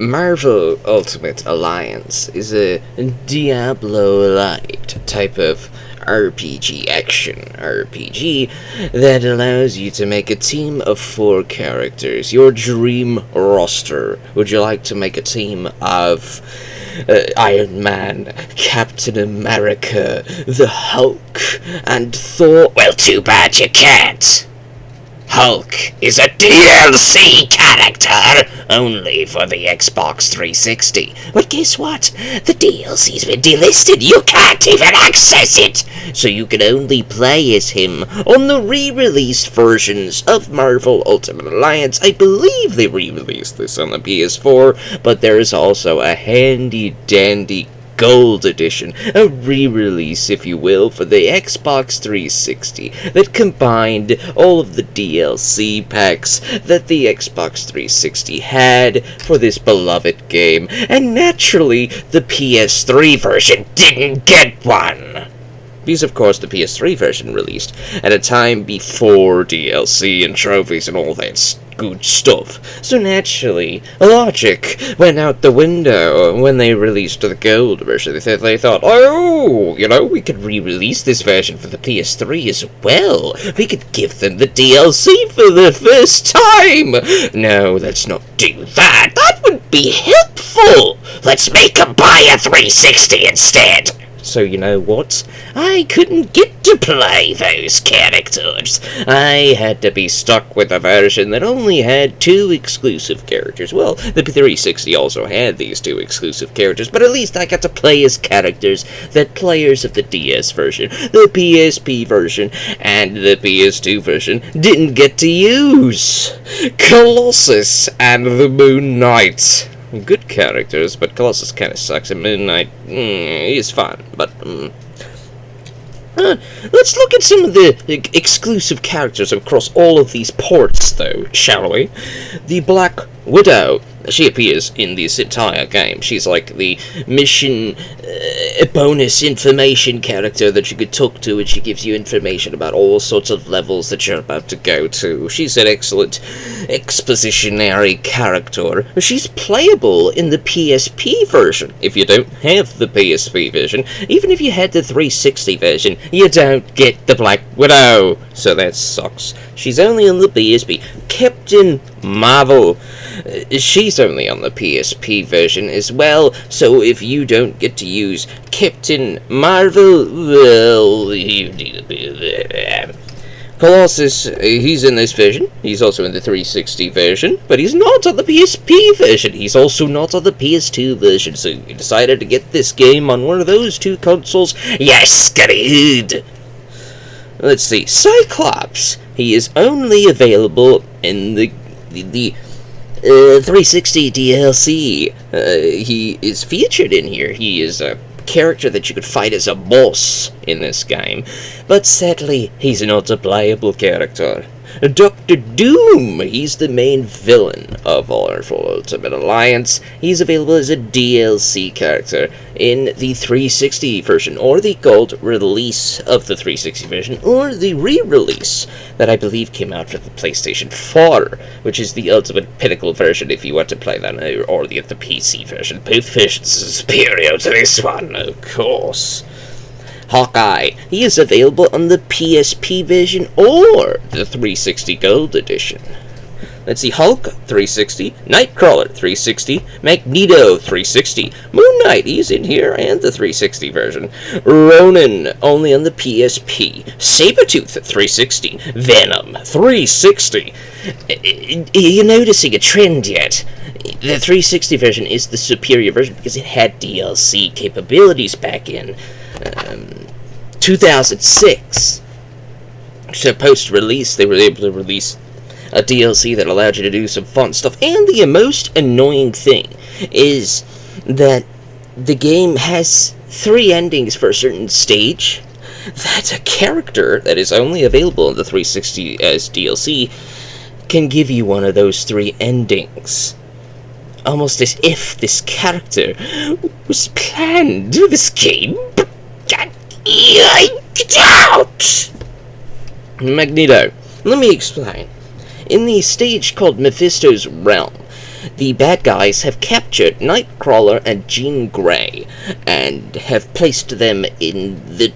Marvel Ultimate Alliance is a Diablo-light type of action RPG that allows you to make a team of 4 characters. Your dream roster. Would you like to make a team of Iron Man, Captain America, the Hulk, and Thor? Well, too bad you can't. Hulk is a DLC character only for the Xbox 360. But guess what? The DLC's been delisted. You can't even access it. So you can only play as him on the re-released versions of Marvel Ultimate Alliance. I believe they re-released this on the PS4, but there is also a handy-dandy Gold Edition, a re-release, if you will, for the Xbox 360 that combined all of the DLC packs that the Xbox 360 had for this beloved game, and naturally, the PS3 version didn't get one. Because, of course, the PS3 version released at a time before DLC and trophies and all that good stuff. So naturally, logic went out the window when they released the gold version. They thought, oh, we could re-release this version for the PS3 as well. We could give them the DLC for the first time. No, let's not do that. That would be helpful. Let's make them buy a 360 instead. So you know what? I couldn't get to play those characters. I had to be stuck with a version that only had 2 exclusive characters. Well, the 360 also had these 2 exclusive characters, but at least I got to play as characters that players of the DS version, the PSP version, and the PS2 version didn't get to use. Colossus and the Moon Knight. Good characters, but Colossus kind of sucks, and Moon Knight, he's fun, but, let's look at some of the exclusive characters across all of these ports, though, shall we? The Black Widow. She appears in this entire game. She's like the mission bonus information character that you could talk to, and she gives you information about all sorts of levels that you're about to go to. She's an excellent expositionary character. She's playable in the PSP version. If you don't have the PSP version, even if you had the 360 version, you don't get the Black Widow. So that sucks. She's only on the PSP. Captain Marvel. She's only on the PSP version as well, so if you don't get to use Captain Marvel, well, you need a bit. Colossus, he's in this version. He's also in the 360 version, but he's not on the PSP version. He's also not on the PS2 version, so you decided to get this game on one of those 2 consoles. Yes, good. Let's see, Cyclops. He is only available in the 360 DLC. He is featured in here. He is a character that you could fight as a boss in this game, but sadly, he's not a playable character. Dr. Doom, he's the main villain of Marvel Ultimate Alliance. He's available as a DLC character in the 360 version, or the gold release of the 360 version, or the re-release that I believe came out for the PlayStation 4, which is the ultimate pinnacle version if you want to play that, or the PC version. Both versions are superior to this one, of course. Hawkeye, he is available on the PSP version or the 360 Gold Edition. Let's see, Hulk, 360, Nightcrawler, 360, Magneto, 360, Moon Knight, he's in here, and the 360 version. Ronan, only on the PSP. Sabretooth, 360, Venom, 360. You're noticing a trend yet? The 360 version is the superior version because it had DLC capabilities back in 2006. So post-release, they were able to release a DLC that allowed you to do some fun stuff. And the most annoying thing is that the game has 3 endings for a certain stage. That a character that is only available in the 360 as DLC can give you one of those 3 endings. Almost as if this character was planned for this game. Get out! Magneto. Let me explain. In the stage called Mephisto's Realm, the bad guys have captured Nightcrawler and Jean Grey and have placed them in the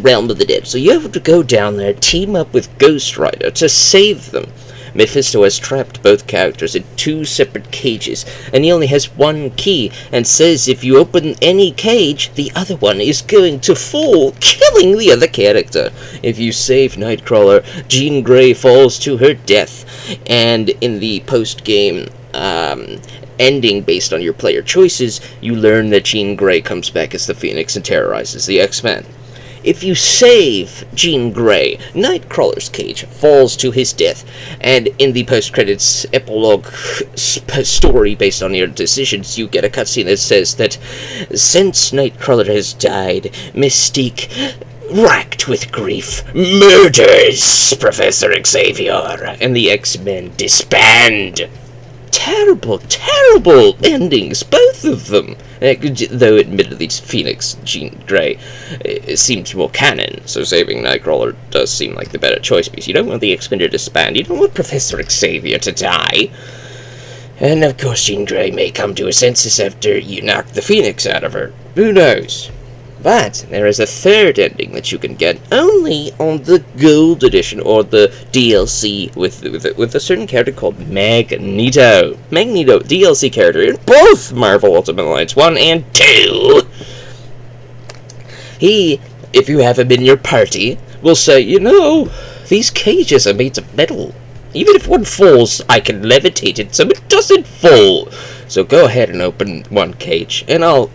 realm of the dead. So you have to go down there, team up with Ghost Rider to save them. Mephisto has trapped both characters in 2 separate cages, and he only has one key, and says if you open any cage, the other one is going to fall, killing the other character. If you save Nightcrawler, Jean Grey falls to her death, and in the post-game ending based on your player choices, you learn that Jean Grey comes back as the Phoenix and terrorizes the X-Men. If you save Jean Grey, Nightcrawler's cage falls to his death, and in the post-credits epilogue story based on your decisions, you get a cutscene that says that since Nightcrawler has died, Mystique, racked with grief, murders Professor Xavier, and the X-Men disband. Terrible, terrible endings, both of them. Though admittedly Phoenix, Jean Grey, seems more canon, so saving Nightcrawler does seem like the better choice, because you don't want the X-Men to disband, you don't want Professor Xavier to die. And of course Jean Grey may come to her senses after you knock the Phoenix out of her. Who knows? But there is a third ending that you can get only on the Gold Edition, or the DLC, with a certain character called Magneto. Magneto, DLC character in both Marvel Ultimate Alliance 1 and 2. He, if you have him in your party, will say, you know, these cages are made of metal. Even if one falls, I can levitate it so it doesn't fall. So go ahead and open one cage, and I'll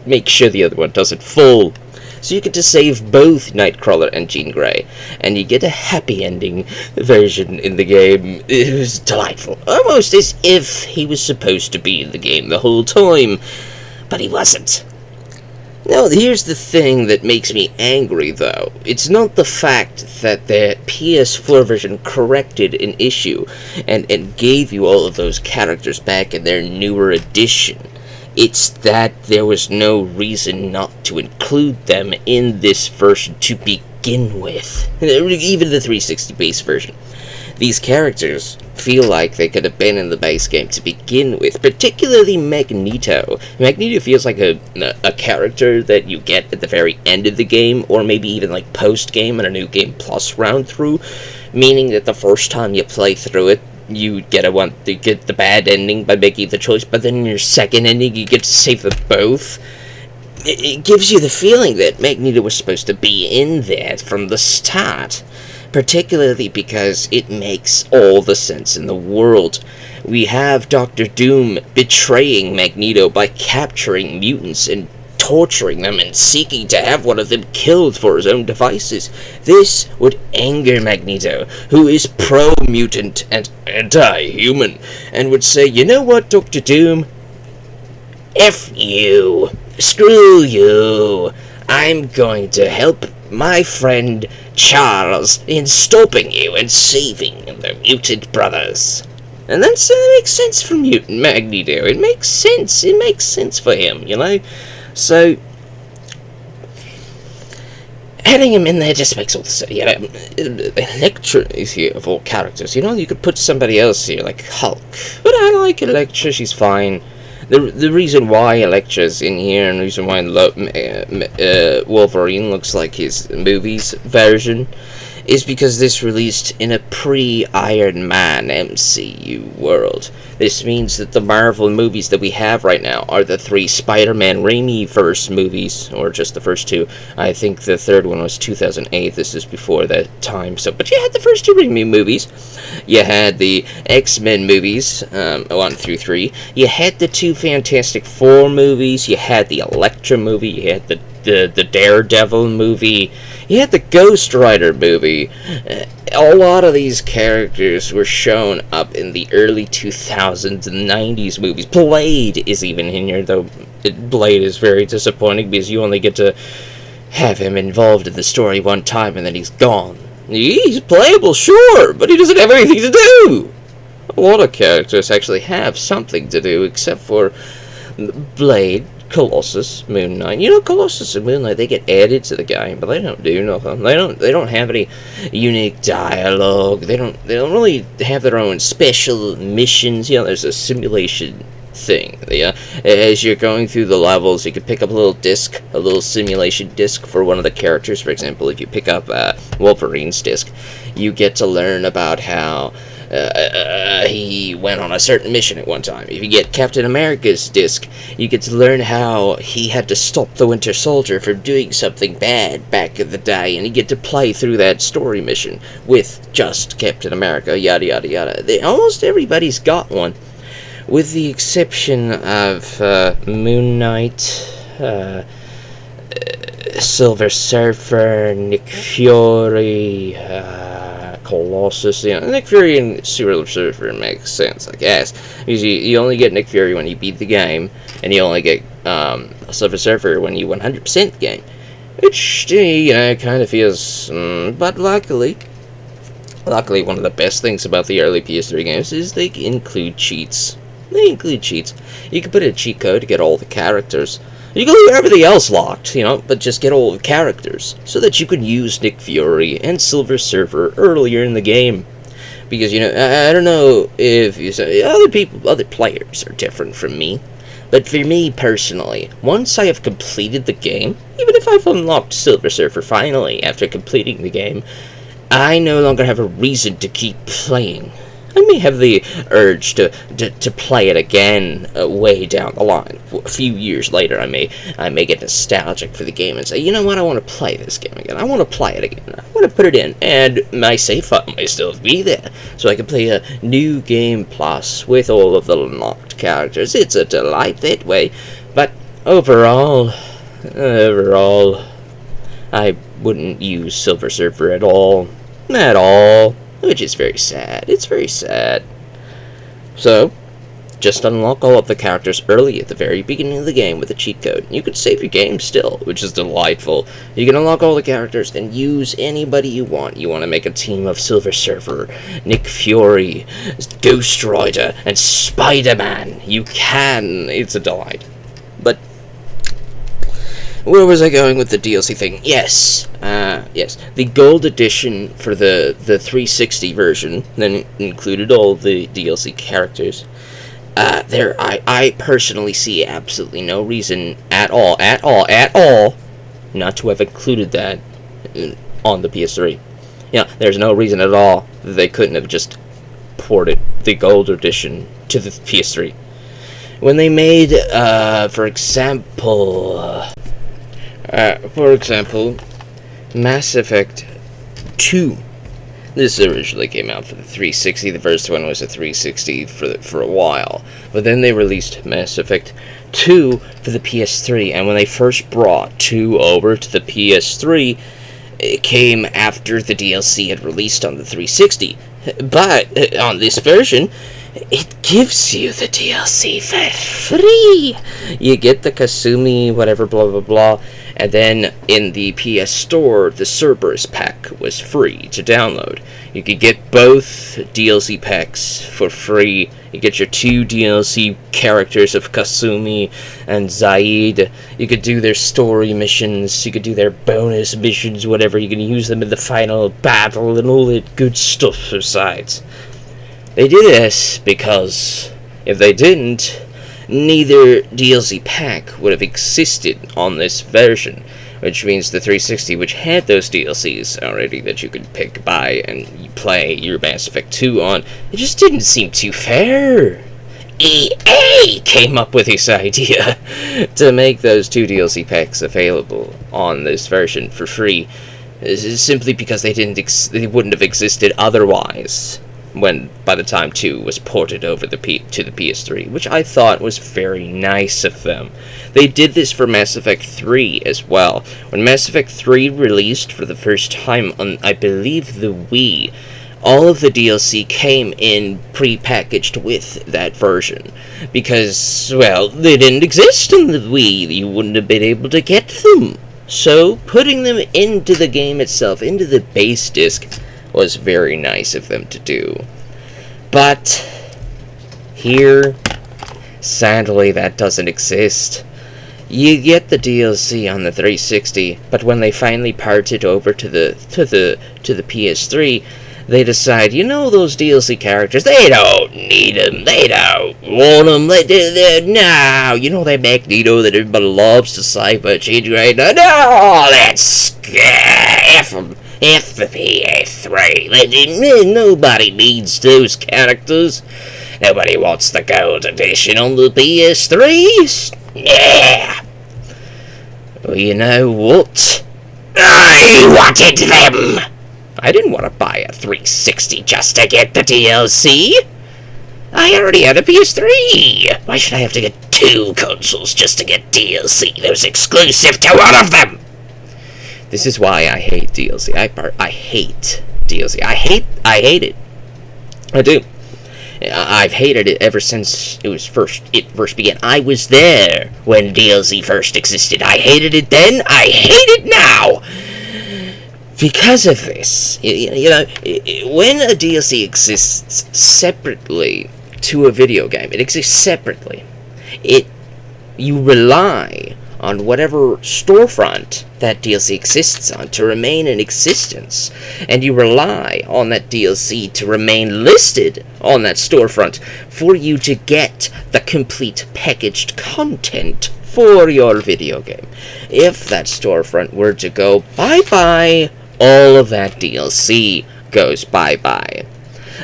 make sure the other one doesn't fall. So you get to save both Nightcrawler and Jean Grey, and you get a happy ending version in the game. It was delightful, almost as if he was supposed to be in the game the whole time, but he wasn't. Now, here's the thing that makes me angry, though. It's not the fact that the PS4 version corrected an issue and gave you all of those characters back in their newer edition. It's that there was no reason not to include them in this version to begin with. Even the 360 base version. These characters feel like they could have been in the base game to begin with, particularly Magneto. Magneto feels like a character that you get at the very end of the game, or maybe even like post-game and a New Game Plus round through, meaning that the first time you play through it, you get the bad ending by making the choice, but then in your second ending you get to save them both. It gives you the feeling that Magneto was supposed to be in there from the start, particularly because it makes all the sense in the world. We have Dr. Doom betraying Magneto by capturing mutants and torturing them and seeking to have one of them killed for his own devices. This would anger Magneto, who is pro-mutant and anti-human, and would say, you know what, Dr. Doom? F you. Screw you. I'm going to help my friend Charles in stopping you and saving the mutant brothers. And that makes sense for mutant Magneto. It makes sense. It makes sense for him, you know? So, having him in there just makes all the sense. You know, Elektra is here of all characters. You know, you could put somebody else here, like Hulk. But I like Elektra, she's fine. The reason why Elektra's in here, and the reason why Wolverine looks like his movies version, is because this released in a pre-Iron Man MCU world. This means that the Marvel movies that we have right now are the 3 Spider-Man Raimi-verse movies, or just the first 2. I think the third one was 2008, this is before that time. So, but you had the first 2 Raimi movies. You had the X-Men movies, 1 through 3. You had the 2 Fantastic Four movies. You had the Elektra movie. You had the Daredevil movie. You had the Ghost Rider movie. A lot of these characters were shown up in the early 2000s and 90s movies. Blade is even in here, though Blade is very disappointing because you only get to have him involved in the story one time and then he's gone. He's playable, sure, but he doesn't have anything to do. A lot of characters actually have something to do, except for Blade, Colossus, Moon Knight. You know, Colossus and Moon Knight, they get added to the game, but they don't do nothing. They don't have any unique dialogue. They don't really have their own special missions. You know, there's a simulation thing. Yeah, as you're going through the levels, you can pick up a little simulation disc for one of the characters. For example, if you pick up Wolverine's disc, you get to learn about how he went on a certain mission at one time. If you get Captain America's disc, you get to learn how he had to stop the Winter Soldier from doing something bad back in the day, and you get to play through that story mission with just Captain America, yada yada yada. Almost everybody's got one, with the exception of Moon Knight, Silver Surfer, Nick Fury, Colossus. You know, Nick Fury and Silver Surfer makes sense, I guess, because you only get Nick Fury when you beat the game, and you only get Silver Surfer when you 100% the game, which, you know, kind of feels. But luckily, one of the best things about the early PS3 games is they include cheats. You can put in a cheat code to get all the characters. You can leave everything else locked, you know, but just get all the characters, so that you can use Nick Fury and Silver Surfer earlier in the game. Because, you know, I don't know if you say other players are different from me, but for me personally, once I have completed the game, even if I've unlocked Silver Surfer finally after completing the game, I no longer have a reason to keep playing. I may have the urge to play it again way down the line. A few years later, I may get nostalgic for the game and say, you know what, I want to play this game again. I want to play it again. I want to put it in, and my save file may still be there, so I can play a new game plus with all of the unlocked characters. It's a delight that way, but overall, I wouldn't use Silver Surfer at all. Which is very sad. It's very sad. So, just unlock all of the characters early at the very beginning of the game with a cheat code. You could save your game still, which is delightful. You can unlock all the characters and use anybody you want. You want to make a team of Silver Surfer, Nick Fury, Ghost Rider, and Spider-Man. You can. It's a delight. But where was I going with the DLC thing? Yes. The gold edition for the 360 version then included all the DLC characters. I personally see absolutely no reason at all, not to have included that on the PS3. Yeah, there's no reason at all that they couldn't have just ported the gold edition to the PS3. When they made, for example, Mass Effect 2. This originally came out for the 360. The first one was a 360 for a while. But then they released Mass Effect 2 for the PS3. And when they first brought 2 over to the PS3, it came after the DLC had released on the 360. But on this version, it gives you the DLC for free. You get the Kasumi, whatever, blah, blah, blah. And then in the PS Store, the Cerberus pack was free to download. You could get both DLC packs for free. You get your 2 DLC characters of Kasumi and Zaid. You could do their story missions. You could do their bonus missions, whatever. You can use them in the final battle and all that good stuff besides. They did this because if they didn't, neither DLC pack would have existed on this version, which means the 360, which had those DLCs already that you could pick, buy, and play your Mass Effect 2 on, it just didn't seem too fair. EA came up with this idea to make those 2 DLC packs available on this version for free, simply because they wouldn't have existed otherwise. By the time 2 was ported over to the PS3, which I thought was very nice of them. They did this for Mass Effect 3 as well. When Mass Effect 3 released for the first time on, I believe, the Wii, all of the DLC came in pre-packaged with that version. Because, well, they didn't exist on the Wii. You wouldn't have been able to get them. So, putting them into the game itself, into the base disc, was very nice of them to do. But here, sadly, that doesn't exist. You get the DLC on the 360, but when they finally part it over to the PS3, they decide, those DLC characters, they don't need them, they don't want them, no, that Magneto that everybody loves to cyber change right now, no, that's F them, F the PS3, nobody needs those characters, nobody wants the gold edition on the PS3, yeah. Well, you know what? I wanted them! I didn't want to buy a 360 just to get the DLC. I already had a PS3. Why should I have to get 2 consoles just to get DLC that was exclusive to one of them? This is why I hate DLC. I hate DLC. I hate it. I do. I've hated it ever since it first began. I was there when DLC first existed. I hated it then. I hate it now. Because of this, when a DLC exists separately to a video game, it exists separately. You rely on whatever storefront that DLC exists on to remain in existence, and you rely on that DLC to remain listed on that storefront for you to get the complete packaged content for your video game. If that storefront were to go bye-bye, all of that DLC goes bye-bye.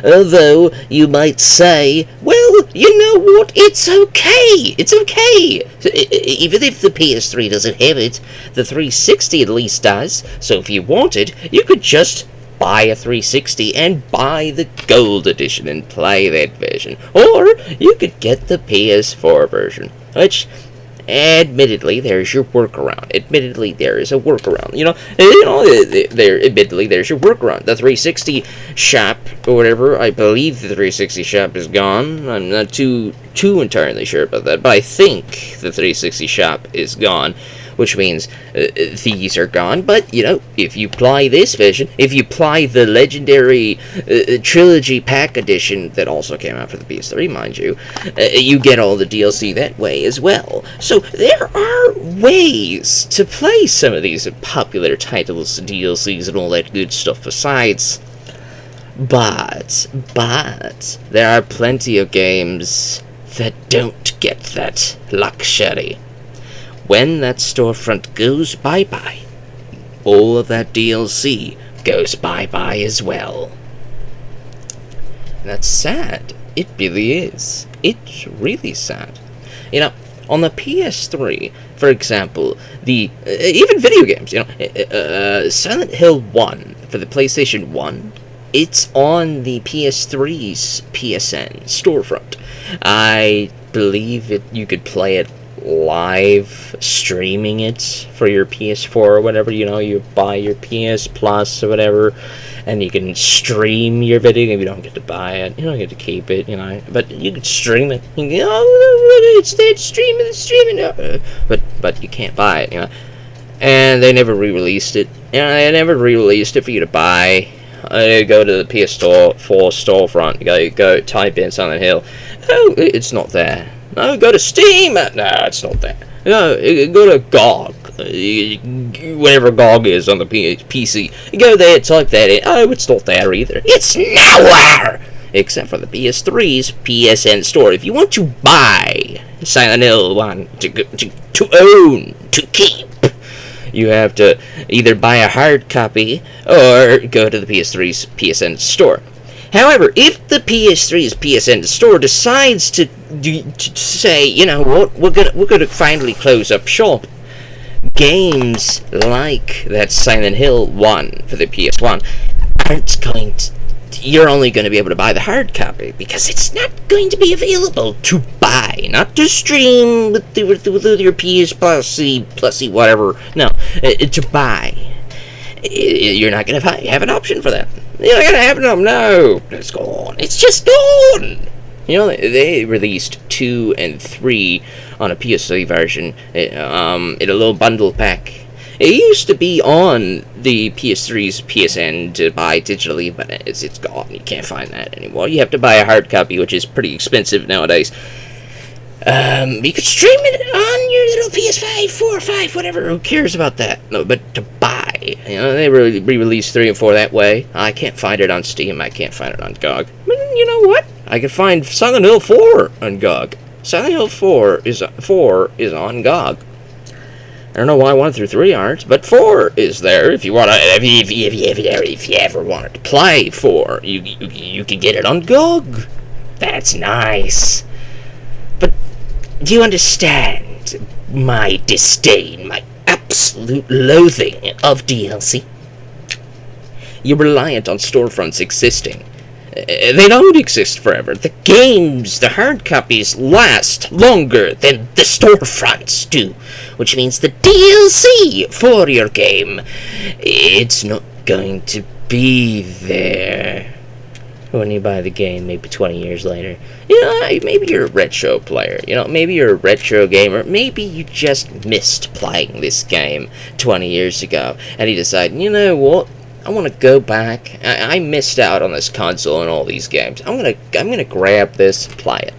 Although, you might say, well, you know what, it's okay, even if the PS3 doesn't have it, the 360 at least does, so if you wanted, you could just buy a 360 and buy the gold edition and play that version, or you could get the PS4 version, which, admittedly, there's your workaround. Admittedly, there is a workaround. Admittedly, there's your workaround. The 360 shop, or whatever, I believe the 360 shop is gone. I'm not too entirely sure about that, but I think the 360 shop is gone, which means these are gone. But, if you apply this version, if you apply the legendary trilogy pack edition that also came out for the PS3, mind you, you get all the DLC that way as well. So there are ways to play some of these popular titles, DLCs, and all that good stuff besides. But there are plenty of games that don't get that luxury. When that storefront goes bye-bye, all of that DLC goes bye-bye as well. And that's sad. It really is. It's really sad. On the PS3, for example, even video games, Silent Hill 1 for the PlayStation 1, it's on the PS3's PSN storefront. I believe you could play it live streaming it for your PS4 or whatever, you buy your PS Plus or whatever, and you can stream your video game. You don't get to buy it, you don't get to keep it, but you can stream it. You can, it's streaming, but you can't buy it, and they never re-released it. They never re-released it for you to buy. Go to the PS4 storefront, go type in Silent Hill. Oh, it's not there. No, go to Steam. No, it's not there. No, go to GOG. Whatever GOG is on the PC. Go there, type that in. Oh, it's not there either. It's nowhere! Except for the PS3's PSN store. If you want to buy Silent Hill 1 to own, to keep, you have to either buy a hard copy or go to the PS3's PSN store. However, if the PS3's PSN store decides to say, what, we're gonna finally close up shop, games like that Silent Hill 1 for the PS1 aren't going to. You're only going to be able to buy the hard copy because it's not going to be available to buy, not to stream with your PS Plus whatever. No, to buy. You're not going to have an option for that. You're not going to have an option. No, it's gone. It's just gone. They released 2 and 3 on a PS3 version in a little bundle pack. It used to be on the PS3's PSN to buy digitally, but it's gone. You can't find that anymore. You have to buy a hard copy, which is pretty expensive nowadays. You could stream it on your little PS5, 4 or 5, whatever. Who cares about that? No, but to buy, they re-released 3 and 4 that way. I can't find it on Steam. I can't find it on GOG. But you know what? I can find Silent Hill 4 on GOG. Silent Hill 4 is on GOG. I don't know why 1 through 3 aren't, but 4 is there. If you if you ever wanted to play 4, you can get it on GOG. That's nice. But do you understand my disdain, my absolute loathing of DLC? You're reliant on storefronts existing. They don't exist forever. The games, the hard copies, last longer than the storefronts do, which means the DLC for your game, it's not going to be there when you buy the game maybe 20 years later. Maybe you're a retro player, maybe you're a retro gamer, maybe you just missed playing this game 20 years ago, and you decide, you know what, I want to go back. I missed out on this console and all these games. I'm gonna grab this and play it.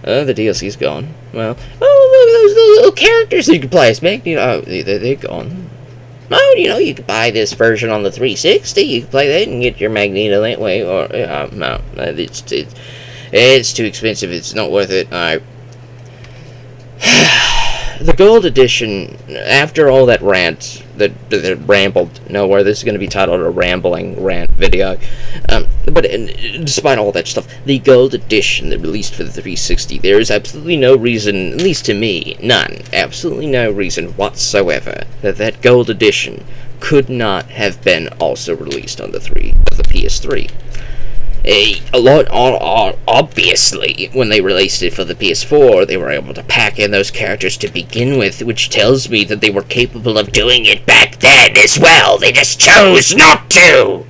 The DLC's gone. Well, look at those little characters you can play as, man. They're gone. Oh, you can buy this version on the 360. You can play that and get your Magneto that way. Or no, it's too expensive. It's not worth it. The Gold Edition, after all that rant, that rambled nowhere, this is going to be titled a rambling rant video, but despite all that stuff, the Gold Edition that released for the 360, there is absolutely no reason, at least to me, none, absolutely no reason whatsoever, that Gold Edition could not have been also released on the PS3. Obviously, when they released it for the PS4, they were able to pack in those characters to begin with, which tells me that they were capable of doing it back then as well. They just chose not to!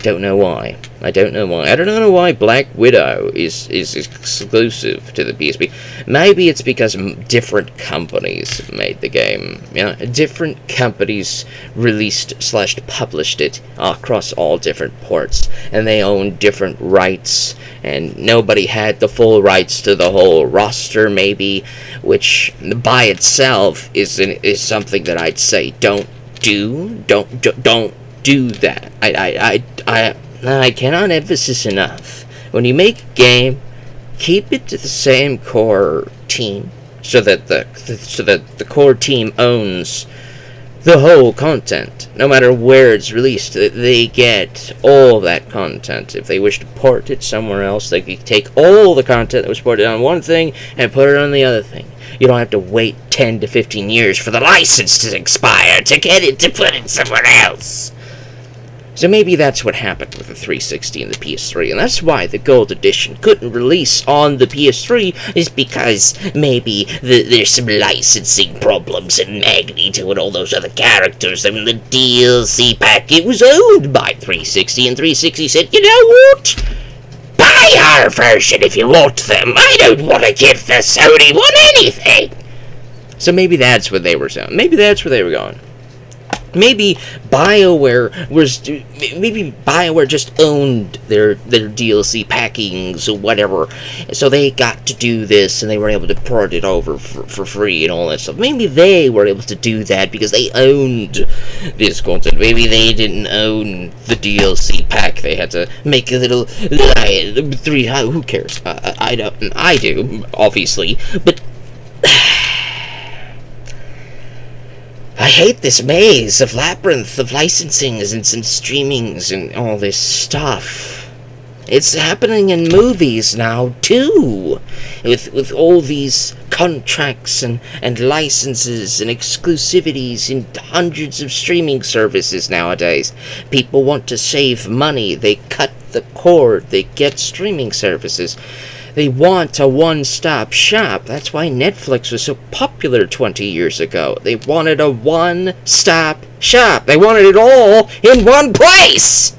Don't know why. I don't know why Black Widow is exclusive to the PSP. Maybe it's because different companies made the game. Different companies released/published it across all different ports, and they own different rights, and nobody had the full rights to the whole roster, maybe, which by itself is something that I'd say don't do that. I cannot emphasize enough. When you make a game, keep it to the same core team, so that the core team owns the whole content. No matter where it's released, they get all that content. If they wish to port it somewhere else, they can take all the content that was ported on one thing and put it on the other thing. You don't have to wait 10 to 15 years for the license to expire to get it to put it somewhere else. So maybe that's what happened with the 360 and the PS3, and that's why the Gold Edition couldn't release on the PS3, is because maybe there's some licensing problems in Magneto and all those other characters. I mean, the DLC packet was owned by 360, and 360 said, you know what? Buy our version if you want them. I don't want to give the Sony one anything. So maybe that's what they were saying. Maybe that's where they were going. Maybe BioWare just owned their DLC packings or whatever, so they got to do this, and they were able to port it over for free and all that stuff. Maybe they were able to do that because they owned this content. Maybe they didn't own the DLC pack. They had to make a little who cares? I do, obviously, but I hate this maze of labyrinth of licensings and streamings and all this stuff. It's happening in movies now, too. With all these contracts and licenses and exclusivities in hundreds of streaming services nowadays. People want to save money. They cut the cord. They get streaming services. They want a one-stop shop. That's why Netflix was so popular 20 years ago. They wanted a one-stop shop. They wanted it all in one place.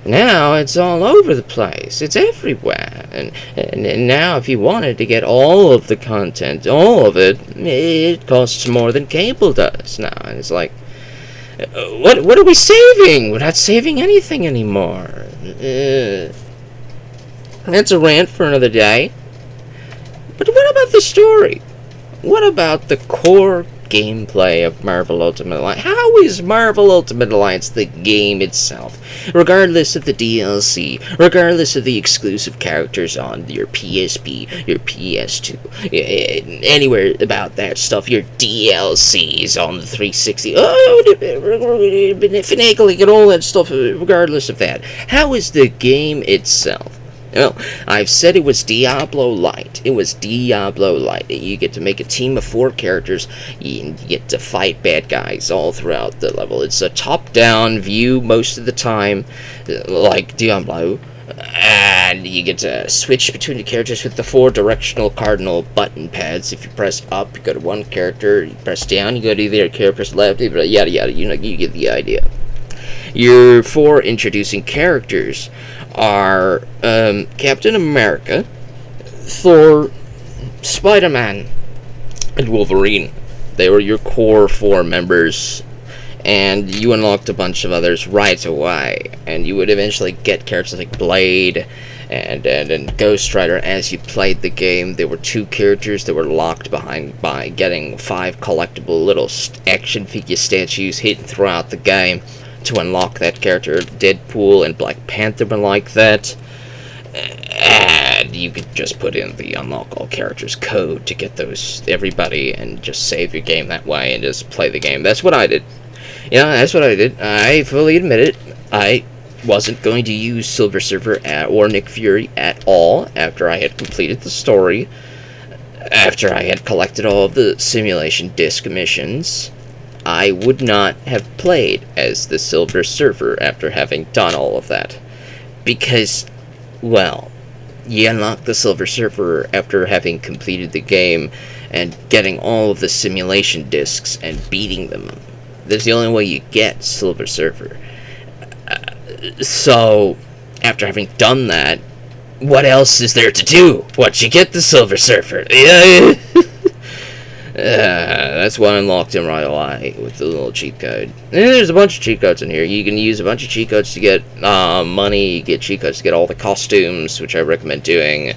Now it's all over the place. It's everywhere. And now if you wanted to get all of the content, all of it, it costs more than cable does now. And it's like, what are we saving? We're not saving anything anymore. That's a rant for another day. But what about the story? What about the core gameplay of Marvel Ultimate Alliance? How is Marvel Ultimate Alliance the game itself? Regardless of the DLC, regardless of the exclusive characters on your PSP, your PS2, anywhere about that stuff, your DLCs on the 360, finagling and all that stuff, regardless of that. How is the game itself? Well, I've said it was Diablo Light. It was Diablo Light. You get to make a team of 4 characters. You get to fight bad guys all throughout the level. It's a top-down view most of the time, like Diablo. And you get to switch between the characters with the 4 directional cardinal button pads. If you press up, you go to one character. You press down, you go to either character, press left, yada yada. You get the idea. Your 4 introducing characters are Captain America, Thor, Spider-Man, and Wolverine. They were your core 4 members, and you unlocked a bunch of others right away, and you would eventually get characters like Blade and Ghost Rider as you played the game. There were 2 characters that were locked behind by getting 5 collectible little action figure statues hidden throughout the game to unlock that character. Deadpool and Black Panther were like that. And you could just put in the unlock all characters code to get those everybody and just save your game that way and just play the game. That's what I did. That's what I did. I fully admit it. I wasn't going to use Silver Surfer or Nick Fury at all after I had completed the story, after I had collected all of the simulation disc missions. I would not have played as the Silver Surfer after having done all of that. Because, well, you unlock the Silver Surfer after having completed the game and getting all of the simulation discs and beating them. That's the only way you get Silver Surfer. So, after having done that, what else is there to do? Once you get the Silver Surfer? That's why I unlocked him right away with the little cheat code. And there's a bunch of cheat codes in here. You can use a bunch of cheat codes to get money. You get cheat codes to get all the costumes, which I recommend doing.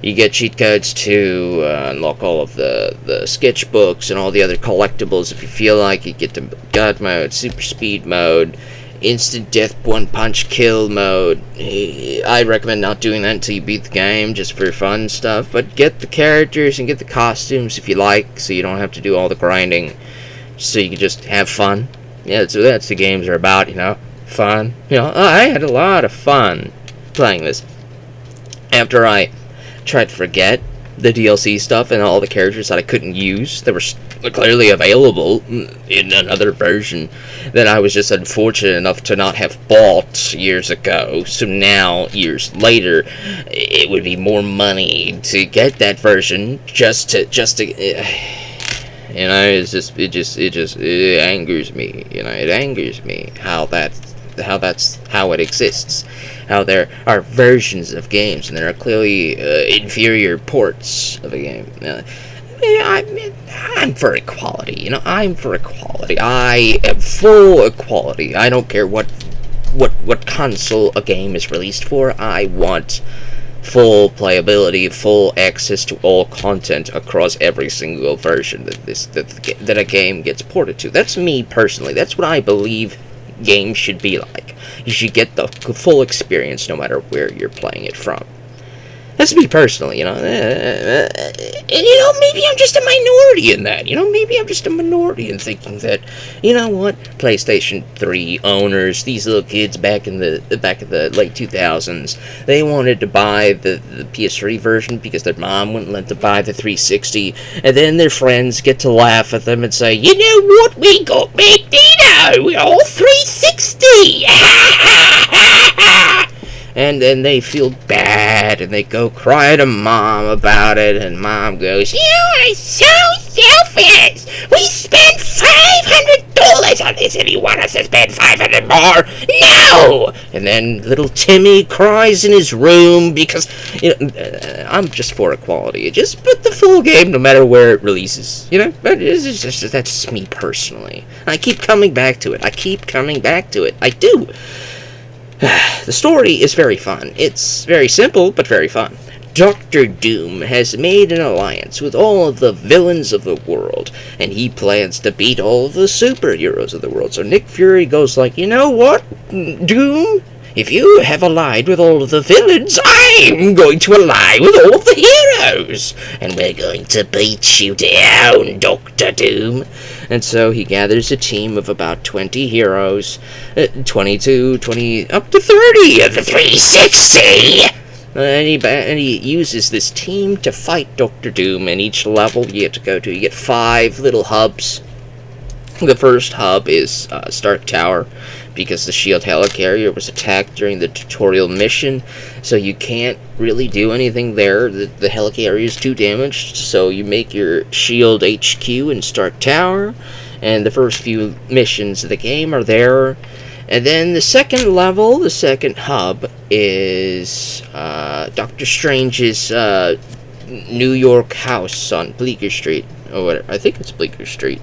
You get cheat codes to unlock all of the sketchbooks and all the other collectibles if you feel like. You get the God mode, super speed mode, instant death, one punch kill mode. I recommend not doing that until you beat the game, just for fun stuff. But get the characters and get the costumes if you like, so you don't have to do all the grinding, so you can just have fun. Yeah, so that's the games are about, fun. I had a lot of fun playing this. After I tried to forget the DLC stuff and all the characters that I couldn't use that were clearly available in another version that I was just unfortunate enough to not have bought years ago. So now, years later, it would be more money to get that version just to it angers me. It angers me how that's how it exists. How there are versions of games and there are clearly inferior ports of a game. I'm for equality. I'm for equality. I am full equality. I don't care what console a game is released for. I want full playability, full access to all content across every single version that a game gets ported to. That's me personally. That's what I believe games should be like. You should get the full experience no matter where you're playing it from. That's me personally, and maybe I'm just a minority in that. Maybe I'm just a minority in thinking that, PlayStation 3 owners, these little kids back in the late 2000s, they wanted to buy the PS3 version because their mom wouldn't let them buy the 360, and then their friends get to laugh at them and say, you know what, we got back then, we're all 360! And then they feel bad, and they go cry to Mom about it, and Mom goes, you are so selfish! We spent $500 on this, and you want us to spend $500 more? No! And then little Timmy cries in his room, because, I'm just for equality. Just put the full game no matter where it releases, that's me personally. I keep coming back to it. I do. The story is very fun. It's very simple, but very fun. Doctor Doom has made an alliance with all of the villains of the world, and he plans to beat all of the superheroes of the world. So Nick Fury goes like, you know what, Doom? If you have allied with all of the villains, I'm going to ally with all of the heroes, and we're going to beat you down, Doctor Doom. And so he gathers a team of about 20 heroes, 22, 20, up to 30 of the 360. And he uses this team to fight Doctor Doom. And each level you get to go to, you get 5 little hubs. The first hub is Stark Tower, because the shield helicarrier was attacked during the tutorial mission, so you can't really do anything there. The helicarrier is too damaged, so you make your shield HQ in Stark Tower, and the first few missions of the game are there. And then the second level, the second hub, is Doctor Strange's New York house on Bleecker Street, or whatever. I think it's Bleecker Street.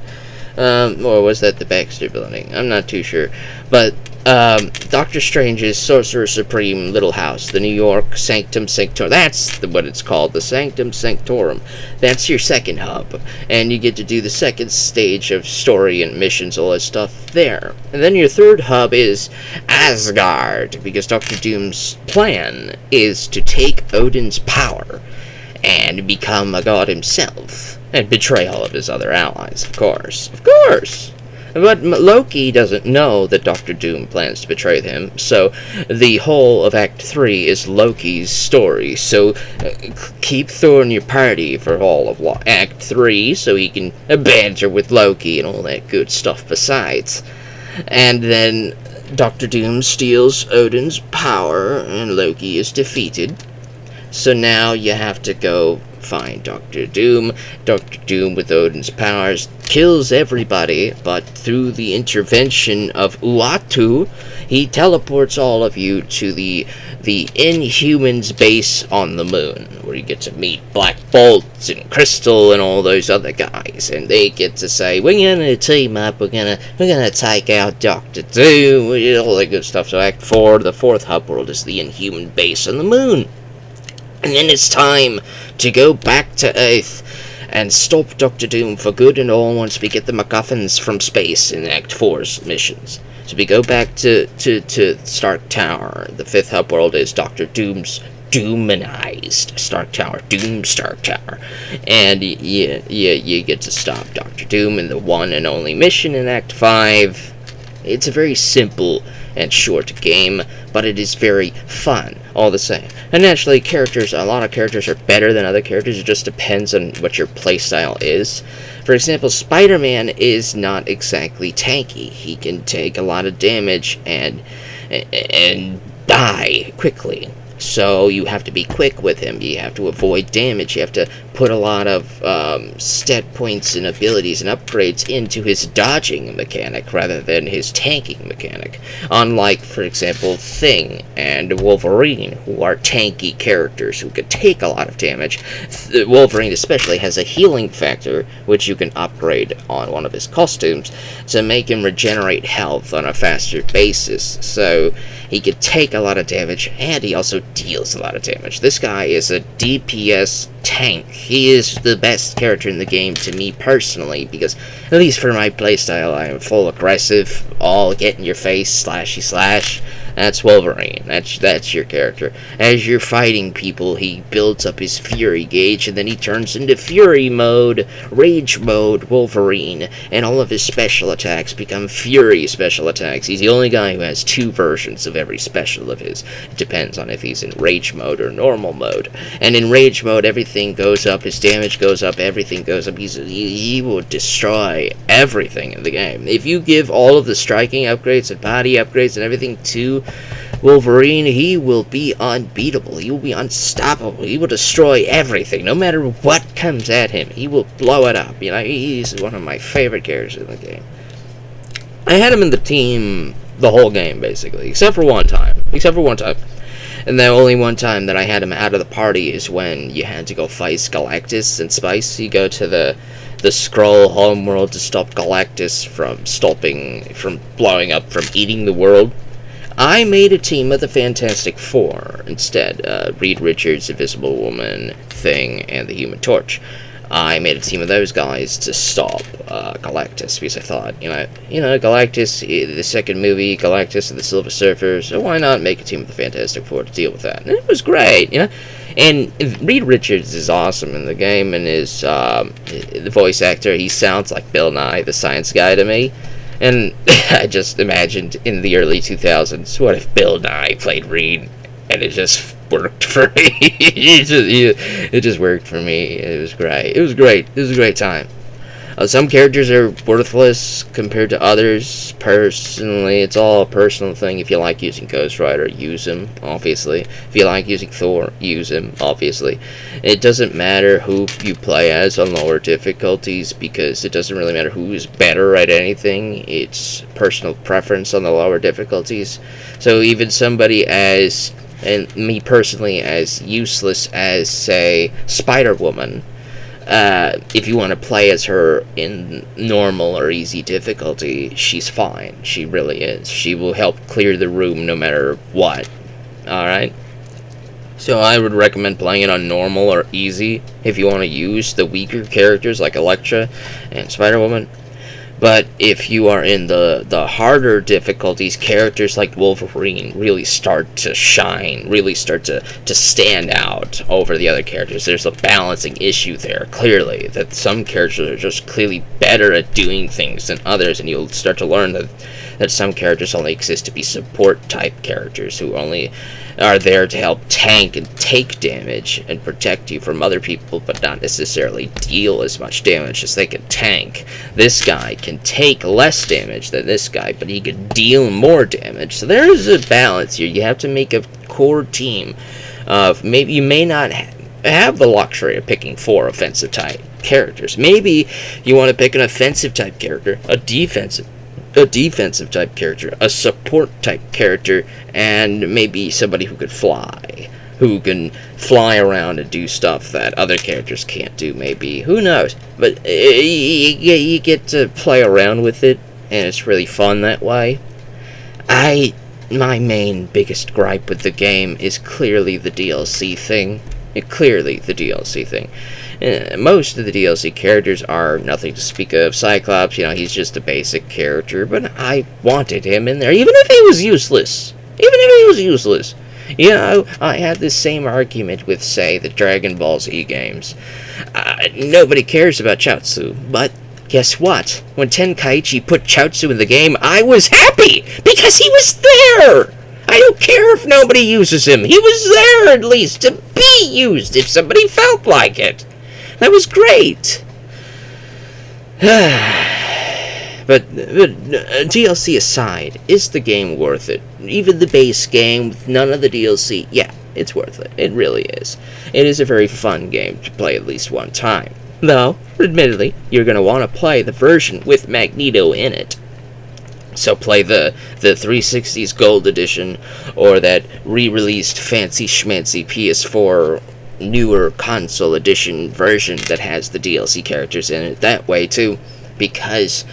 Or was that the Baxter Building? I'm not too sure. But Doctor Strange's Sorcerer Supreme little house, the New York Sanctum Sanctorum. That's what it's called, the Sanctum Sanctorum. That's your second hub, and you get to do the second stage of story and missions, all that stuff there. And then your third hub is Asgard, because Doctor Doom's plan is to take Odin's power and become a god himself, and betray all of his other allies, of course. Of course! But Loki doesn't know that Doctor Doom plans to betray him, so the whole of Act 3 is Loki's story. So keep throwing your party for all of Act 3, so he can banter with Loki and all that good stuff besides. And then Doctor Doom steals Odin's power, and Loki is defeated. So now you have to go find Doctor Doom. Doctor Doom, with Odin's powers, kills everybody, but through the intervention of Uatu, he teleports all of you to the Inhumans base on the moon, where you get to meet Black Bolt and Crystal and all those other guys, and they get to say, we're gonna team up, we're gonna take out Doctor Doom, all that good stuff. So Act 4, the fourth hub world, is the Inhuman base on the moon. And then it's time to go back to Earth and stop Doctor Doom for good and all once we get the MacGuffins from space in Act 4's missions. So we go back to Stark Tower. The fifth hub world is Doctor Doom's Doomanized Stark Tower. Doom Stark Tower. And you get to stop Doctor Doom in the one and only mission in Act 5. It's a very simple and short game, but it is very fun all the same. And naturally, a lot of characters are better than other characters. It just depends on what your playstyle is. For example, Spider-Man is not exactly tanky. He can take a lot of damage and die quickly. So you have to be quick with him. You have to avoid damage. You have to put a lot of stat points and abilities and upgrades into his dodging mechanic rather than his tanking mechanic. Unlike, for example, Thing and Wolverine, who are tanky characters who can take a lot of damage. Wolverine especially has a healing factor, which you can upgrade on one of his costumes to make him regenerate health on a faster basis. So he can take a lot of damage, and he also deals a lot of damage. This guy is a DPS tank. He is the best character in the game to me personally, because at least for my playstyle, I am full aggressive, all get in your face, slashy slash. That's Wolverine. That's your character. As you're fighting people, he builds up his fury gauge, and then he turns into fury mode, rage mode Wolverine, and all of his special attacks become fury special attacks. He's the only guy who has 2 versions of every special of his. It depends on if he's in rage mode or normal mode. And in rage mode, everything goes up, his damage goes up, everything goes up. He will destroy everything in the game. If you give all of the striking upgrades and body upgrades and everything to Wolverine, he will be unbeatable. He will be unstoppable. He will destroy everything, no matter what comes at him. He will blow it up. You know, he's one of my favorite characters in the game. I had him in the team the whole game, basically, except for one time. And the only one time that I had him out of the party is when you had to go fight Galactus and Spice. You go to the Skrull homeworld to stop Galactus from blowing up, from eating the world. I made a team of the Fantastic Four instead. Reed Richards, Invisible Woman, Thing, and the Human Torch. I made a team of those guys to stop Galactus, because I thought, Galactus, the second movie, Galactus and the Silver Surfer, so why not make a team of the Fantastic Four to deal with that? And it was great, And Reed Richards is awesome in the game, and the voice actor, he sounds like Bill Nye, the Science Guy, to me. And I just imagined in the early 2000s, what if Bill Nye played Reed, and it just worked for me. it just worked for me. It was great. It was a great time. Some characters are worthless compared to others. Personally, it's all a personal thing. If you like using Ghost Rider, use him, obviously. If you like using Thor, use him, obviously. It doesn't matter who you play as on lower difficulties, because it doesn't really matter who's better at anything. It's personal preference on the lower difficulties. So even somebody as, and me personally, as useless as, say, Spider-Woman, if you want to play as her in normal or easy difficulty, she's fine. She really is. She will help clear the room no matter what. Alright? So I would recommend playing it on normal or easy if you want to use the weaker characters like Elektra and Spider-Woman. But if you are in the harder difficulties, characters like Wolverine really start to shine, really start to stand out over the other characters. There's a balancing issue there, clearly, that some characters are just clearly better at doing things than others, and you'll start to learn that some characters only exist to be support-type characters who only are there to help tank and take damage and protect you from other people, but not necessarily deal as much damage as they can tank. This guy can take less damage than this guy, but he can deal more damage. So there is a balance here. You have to make a core team of, maybe you may not have the luxury of picking 4 offensive type characters. Maybe you want to pick an offensive type character, a defensive type character, a support type character, and maybe somebody who can fly around and do stuff that other characters can't do, maybe. Who knows? But you get to play around with it, and it's really fun that way. My main biggest gripe with the game is clearly the DLC thing. Most of the DLC characters are nothing to speak of. Cyclops, he's just a basic character, but I wanted him in there, even if he was useless. I had this same argument with, say, the Dragon Ball Z games. Nobody cares about Chaozu, but guess what? When Tenkaichi put Chaozu in the game, I was happy, because he was there! I don't care if nobody uses him. He was there, at least, to be used if somebody felt like it. That was great. But DLC aside, is the game worth it? Even the base game with none of the DLC, yeah, it's worth it. It really is. It is a very fun game to play at least one time. Though, admittedly, you're going to want to play the version with Magneto in it. So play the 360's Gold Edition, or that re-released fancy schmancy PS4 newer console edition version that has the DLC characters in it that way too, because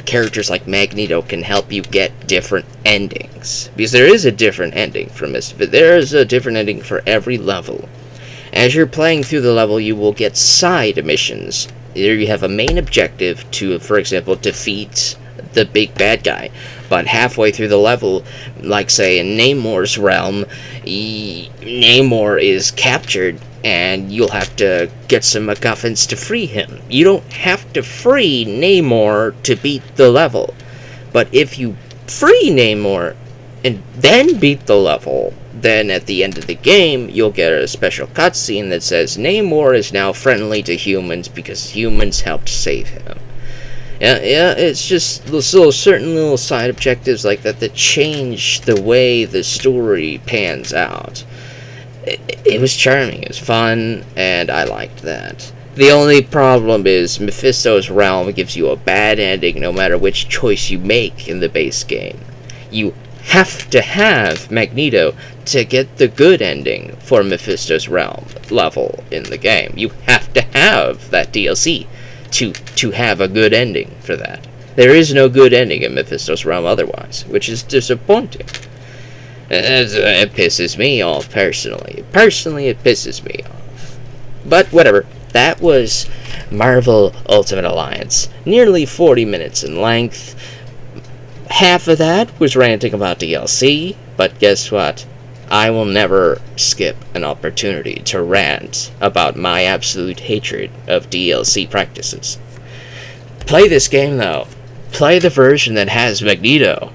characters like Magneto can help you get different endings. Because there is a different ending for Misfit. There is a different ending for every level. As you're playing through the level, you will get side missions. Either you have a main objective to, for example, defeat the big bad guy, but halfway through the level, like say in Namor's realm, Namor is captured and you'll have to get some MacGuffins to free him. You don't have to free Namor to beat the level, but if you free Namor and then beat the level, then at the end of the game you'll get a special cutscene that says Namor is now friendly to humans because humans helped save him. Yeah, it's just certain little side objectives like that that change the way the story pans out. It was charming, it was fun, and I liked that. The only problem is Mephisto's realm gives you a bad ending no matter which choice you make in the base game. You have to have Magneto to get the good ending for Mephisto's realm level in the game. You have to have that DLC to have a good ending for that. There is no good ending in Mephisto's realm otherwise, which is disappointing. It pisses me off, personally. Personally, it pisses me off. But whatever. That was Marvel Ultimate Alliance. Nearly 40 minutes in length. Half of that was ranting about DLC, but guess what? I will never skip an opportunity to rant about my absolute hatred of DLC practices. Play this game, though. Play the version that has Magneto.